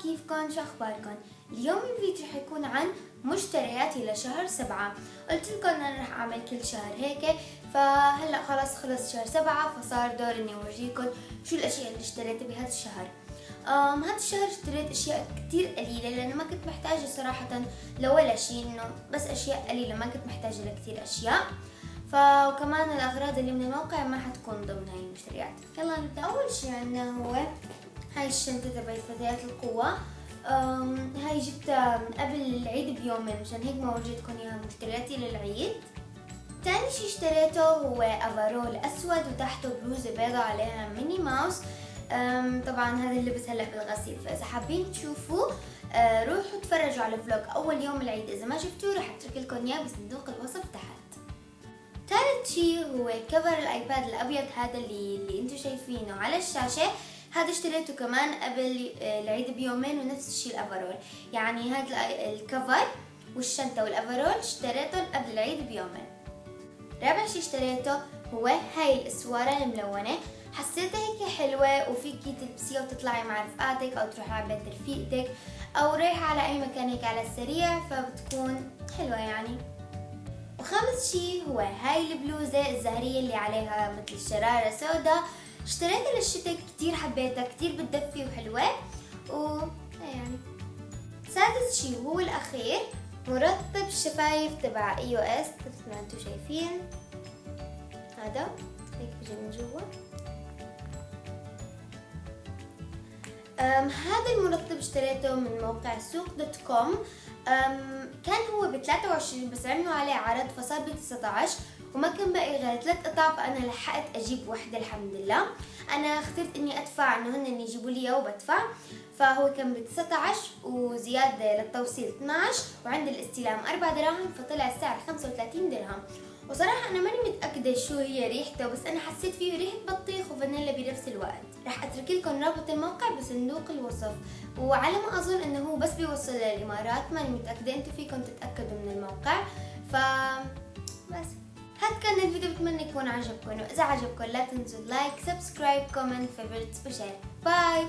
كيفكن؟ شو اخباركن؟ اليوم الفيديو حيكون عن مشترياتي لشهر 7. قلت لكم انا رح اعمل كل شهر هيك، فهلا خلاص خلص شهر 7 فصار دور اني اورجيكم شو الاشياء اللي اشتريتها بهذا الشهر. هذا الشهر اشتريت اشياء كتير قليله لانه ما كنت محتاجه صراحه لولا شيء، انه بس اشياء قليله ما كنت محتاجه لكتير اشياء. وكمان الاغراض اللي من الموقع ما حتكون ضمن هاي المشتريات. يلا نبدا. اول شيء عندنا هو هاي الشنطه تبعت فتيات القوه. هاي جبتها قبل العيد بيومين، مشان هيك ما ورجيتكم اياها مشترياتي للعيد. تاني شي اشتريته هو افرول اسود وتحته بلوزه بيضة عليها ميني ماوس. طبعا هذا اللبس هلا بالغسيل، فاذا حابين تشوفوا روحوا تفرجوا على فلوج اول يوم العيد، اذا ما شفتوه رح اترك لكم اياه بصندوق الوصف تحت. ثالث شي هو كفر الايباد الابيض، هذا اللي انتم شايفينه على الشاشه. هذا اشتريته كمان قبل العيد بيومين، ونفس الشي الافرول، يعني هذا الكفر والشنطه والافرول اشتريتهم قبل العيد بيومين. رابع شي اشتريته هو هاي الاسواره الملونه، حسيتها هيك حلوه وفيكي تلبسيها وتطلعي مع رفقاتك او تروحي على بيت رفيقتك او رايحه على اي مكان هيك على السريع، فبتكون حلوه يعني. وخامس شي هو هاي البلوزة الزهرية اللي عليها مثل شرارة سودا، اشتريتها للشتاء، كتير حبيتها، كتير بتدفي وحلوة يعني. سادس شي وهو الأخير مرطب الشفايف تبع EOS، مثل ما انتو شايفين هذا هيك بيجي من جوا. هذا المرطب اشتريته من موقع سوق.com. كان هو ب23 بس عملوا عليه عرض فصار ب19 وما كان باقي غير 3 قطع، فانا لحقت اجيب وحده الحمد لله. انا اخترت اني ادفع انه هن يجيبوا لي اياه وبدفع، فهو كان ب19 وزياده للتوصيل 12 وعند الاستلام 4 دراهم، فطلع السعر 35 درهم. وصراحة أنا ماني متأكدة شو هي ريحته، بس أنا حسيت فيه ريحة بطيخ وفانيلا بنفس الوقت. رح أترك لكم رابط الموقع بصندوق الوصف، وعلى ما أظن إنه هو بس بيوصل للإمارات، ماني متأكدة، أنتوا فيكم تتأكدوا من الموقع. بس هاد كان الفيديو، بتمنى يكون عجبكم، وإذا عجبكم لا تنسوا لايك، سبسكرايب، كومنت، فيفورتس وشير. باي.